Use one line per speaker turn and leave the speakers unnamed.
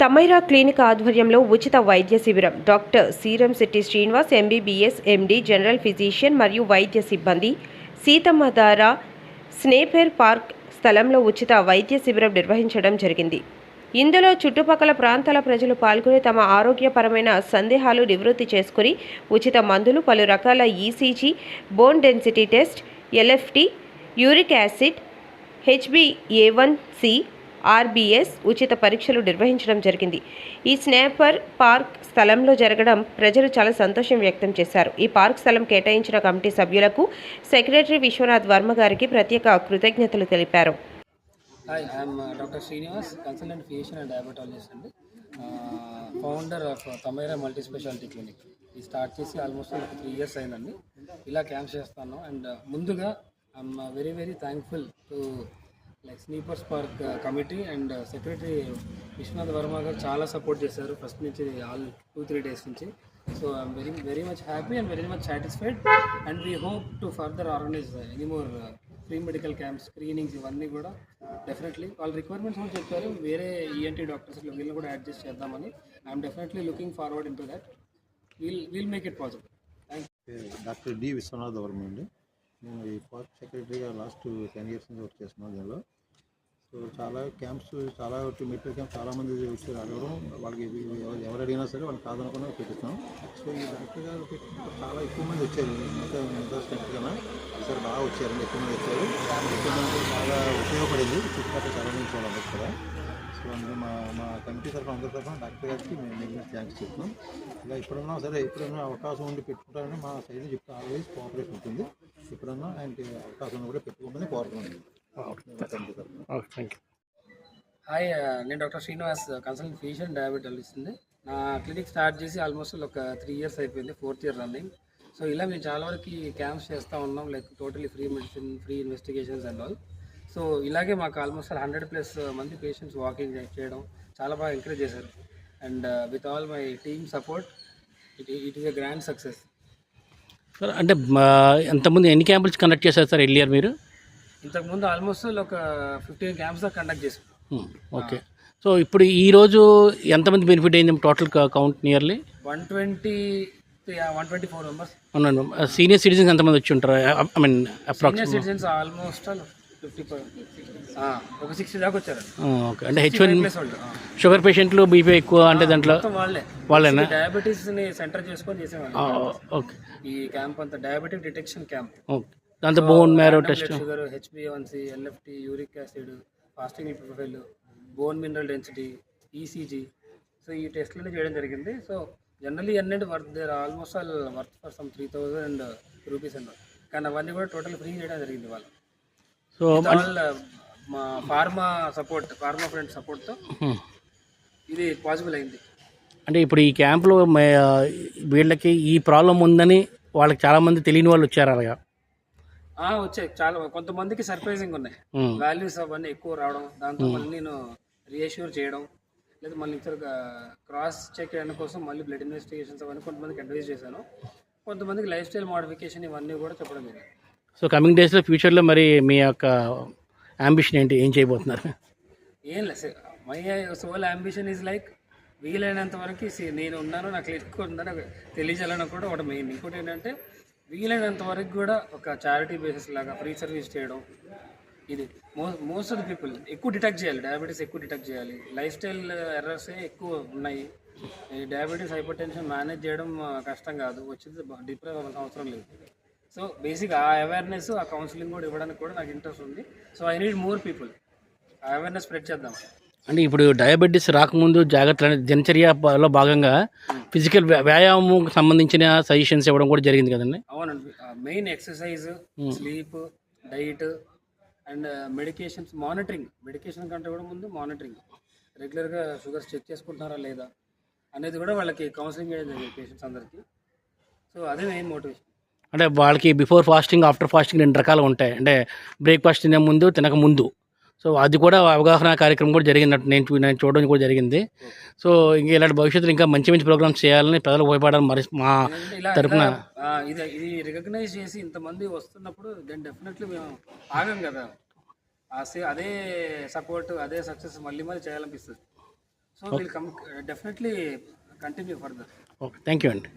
తమైరా clinic ఆధ్వర్యంలో ఉచిత వైద్య శిబిరం. Doctor Seeramsetti Srinivas MBBS MD general physician మరియు వైద్య సిబ్బంది సీతమ్మధార స్నేపర్ పార్క్ స్థలంలో ఉచిత వైద్య శిబిరం నిర్వహించడం జరిగింది. ఇందులో చుట్టుపక్కల ప్రాంతాల ప్రజలు పాల్గొని తమ ఆరోగ్యపరమైన సందేహాలు నివృత్తి చేసుకుని ఉచిత మందులు, పలు రకాల ECG, bone density test, LFT, uric acid, HbA1c, RBS ఉచిత పరీక్షలు నిర్వహించడం జరిగింది. ఈ స్నేపర్ పార్క్ స్థలంలో జరగడం ప్రజలు చాలా సంతోషం వ్యక్తం చేశారు. ఈ పార్క్ స్థలం కేటాయించిన కమిటీ సభ్యులకు సెక్రటరీ విశ్వనాథ్ వర్మ గారికి ప్రత్యేక కృతజ్ఞతలు తెలిపారు.
Hi, I'm doctor Srinivas, consultant physician and diabetologist అండి. Founder of Tamaira multi speciality clinic. ఇది స్టార్ట్ చేసి ఆల్మోస్ట్ ఒక 3 years అయిందండి. ఇలా క్యాంప్స్ చేస్తాను. అండ్ ముందుగా I'm very thankful to Snapers park committee and secretary Viswanath Varma గారు చాలా సపోర్ట్ చేశారు ఫస్ట్ నుంచి, ఆల్ 2-3 days నుంచి. So I'm very much happy and very much satisfied. And we hope to further organise any more free medical camps, screenings ఇవన్నీ కూడా definitely వాళ్ళ requirements కూడా చెప్పారు. వేరే ఈఎన్టీ డాక్టర్స్ వీళ్ళని కూడా అడ్జస్ట్ చేద్దామని I'm definitely looking forward in to that. Will make it possible. Thank you.
Doctor D Vishwanath Varma అండి. నేను ఈ పార్క్ సెక్రటరీగా లాస్ట్ 10 years నుంచి వర్క్ చేస్తున్నాను దీనిలో. సో చాలా క్యాంప్స్, చాలా మెడికల్ క్యాంప్స్ చాలామంది వచ్చి అడగడం, వాళ్ళకి ఎవరు అడిగినా సరే వాళ్ళకి కాదనకుండా పెట్టిస్తాం. సో ఈ డాక్టర్ గారు చాలా ఎక్కువ మంది వచ్చారు, మిగతా స్టెంట్ కన్నా ఈసారి బాగా వచ్చారండి, ఎక్కువ మంది వచ్చారు. ఎక్కువ మంది చాలా ఉపయోగపడింది చుట్టుపక్కల చాలా మంది చూడాలి కూడా. సో అందులో మా కమిటీ తరఫున అందరి తరఫున డాక్టర్ గారికి మేము థ్యాంక్స్ చెప్తున్నాం. ఇలా ఎప్పుడన్నా సరే, ఎప్పుడన్నా అవకాశం ఉండి పెట్టుకుంటారని మా సైడ్ చెప్తే ఆల్వేస్ కోఆపరేషన్ ఉంటుంది. ఎప్పుడన్నా ఆయనకి అవకాశం కూడా పెట్టుకోమని కోరుతున్నాను.
హాయ్, నేను doctor Srinivas, consultant physician diabetologist అండి. నా క్లినిక్ స్టార్ట్ చేసి ఆల్మోస్ట్ ఒక 3 years అయిపోయింది, 4th year రన్నింగ్. సో ఇలా మేము చాలా వరకు క్యాంప్స్ చేస్తూ ఉన్నాం, totally free medicine, free investigations and all. So ఇలాగే మాకు ఆల్మోస్ట్ 100+ మంది పేషెంట్స్ వాకింగ్ చేయడం చాలా బాగా ఎంకరేజ్ చేశారు. And with all my team support it is a grand success.
Sir, అంటే ఎంతమంది ఎన్ని క్యాంపులు కండక్ట్ చేశారు సార్ ఎర్లియర్ మీరు?
ఇంతకుముందు ఆల్మోస్ట్ ఒక 15 క్యాంప్స్ దాకా కండక్ట్ చేశాం.
ఓకే. సో ఇప్పుడు ఈరోజు ఎంతమంది బెనిఫిట్ అయింది total count? Nearly
124 members.
Senior citizens ఎంతమంది వచ్చి ఉంటారు? I mean
senior citizens almost 50, ఒక 60 దాకా వచ్చారు.
ఓకే. అంటే షుగర్ పేషెంట్లు, బీపీ ఎక్కువ అంటే దాంట్లో వాళ్ళేనా?
డయాబెటీస్ని సెంటర్ చేసుకొని చేసేవాళ్ళు.
ఓకే.
ఈ క్యాంప్ అంతా డయాబెటిక్ డిటెక్షన్ క్యాంప్.
ఓకే. దాంతో bone marrow test,
sugar, HbA1c, LFT, uric acid, fasting lipid profile, bone mineral density, ECG. So ఈ టెస్ట్లన్నీ చేయడం జరిగింది. సో జనరలీ అన్నింటి almost worth for some 3,000 rupees అన్నారు. కానీ అవన్నీ కూడా టోటల్ ఫ్రీ చేయడం జరిగింది వాళ్ళు. సో మా ఫార్మా ఫ్రెండ్ సపోర్ట్తో ఇది పాసిబుల్ అయింది.
అంటే ఇప్పుడు ఈ క్యాంప్లో వీళ్ళకి ఈ ప్రాబ్లం ఉందని వాళ్ళకి చాలామంది తెలియని వాళ్ళు వచ్చారు అలాగా?
వచ్చాయి చాలా. కొంతమందికి సర్ప్రైజింగ్ ఉన్నాయి, వాల్యూస్ అవన్నీ ఎక్కువ రావడం. దాంతో మళ్ళీ నేను రీఅష్యూర్ చేయడం, లేదా మళ్ళీ క్రాస్ చెక్ చేయడం కోసం మళ్ళీ బ్లడ్ ఇన్వెస్టిగేషన్స్ అవన్నీ కొంతమందికి అడ్వైజ్ చేశాను. కొంతమందికి లైఫ్ స్టైల్ మోడిఫికేషన్ ఇవన్నీ కూడా చెప్పడం జరిగింది.
సో కమింగ్ డేస్లో ఫ్యూచర్లో మరి మీ యొక్క అంబిషన్ ఏంటి, ఏం చేయబోతున్నారు?
ఏం లేదు, మై సోల్ అంబిషన్ ఈజ్ వీలైనంత వరకు నేను ఉన్నాను, నాకు ఎక్కువ ఉందని తెలియజేయాలని కూడా ఒకటి మెయిన్. ఇంకోటి ఏంటంటే వీలైనంత వరకు కూడా ఒక చారిటీ బేసిస్ లాగా ఫ్రీ సర్వీస్ చేయడం. ఇది మోస్ట్ ఆఫ్ ది పీపుల్ ఎక్కువ డిటెక్ట్ చేయాలి, డయాబెటీస్ ఎక్కువ డిటెక్ట్ చేయాలి. లైఫ్ స్టైల్ ఎర్రర్సే ఎక్కువ ఉన్నాయి. ఈ డయాబెటీస్, హైపర్ టెన్షన్ మేనేజ్ చేయడం కష్టం కాదు, వచ్చేది డిప్రెస్ అవ్వాల్సిన అవసరం లేదు. సో బేసిక్ ఆ అవేర్నెస్, ఆ కౌన్సిలింగ్ కూడా ఇవ్వడానికి కూడా నాకు ఇంట్రెస్ట్ ఉంది. So I need more people, ఆ అవేర్నెస్ స్ప్రెడ్ చేద్దాం.
అంటే ఇప్పుడు డయాబెటీస్ రాకముందు జాగ్రత్తలు దినచర్యలో భాగంగా ఫిజికల్ వ్యాయామం సంబంధించిన సజెషన్స్ ఇవ్వడం కూడా జరిగింది కదండి?
అవునండి. Main exercise, sleep, diet and medications, monitoring. Medication కంటే కూడా ముందు మానిటరింగ్, రెగ్యులర్గా షుగర్స్ చెక్ చేసుకుంటున్నారా లేదా అనేది కూడా వాళ్ళకి కౌన్సిలింగ్ చేయడం జరిగింది పేషెంట్స్ అందరికీ. సో అదే మెయిన్ మోటివేషన్.
అంటే వాళ్ళకి బిఫోర్ ఫాస్టింగ్, ఆఫ్టర్ ఫాస్టింగ్ 2 రకాలు ఉంటాయి. అంటే బ్రేక్ఫాస్ట్ తినే ముందు, తినక ముందు. సో అది కూడా అవగాహన కార్యక్రమం కూడా జరిగినట్టు నేను చూడడం కూడా జరిగింది. సో ఇంకా ఇలాంటి భవిష్యత్తులో ఇంకా మంచి ప్రోగ్రామ్స్ చేయాలని ప్రజలకు ఉపయోగపడాలని మరి మా తరఫున
ఇది రికగ్నైజ్ చేసి ఇంతమంది వస్తున్నప్పుడు దెన్ డెఫినెట్లీ మేము ఆగం కదా. అదే సపోర్ట్, అదే సక్సెస్ మళ్ళీ చేయాలనిపిస్తుంది. So so will come definitely continue further.
Okay, thank you అండి.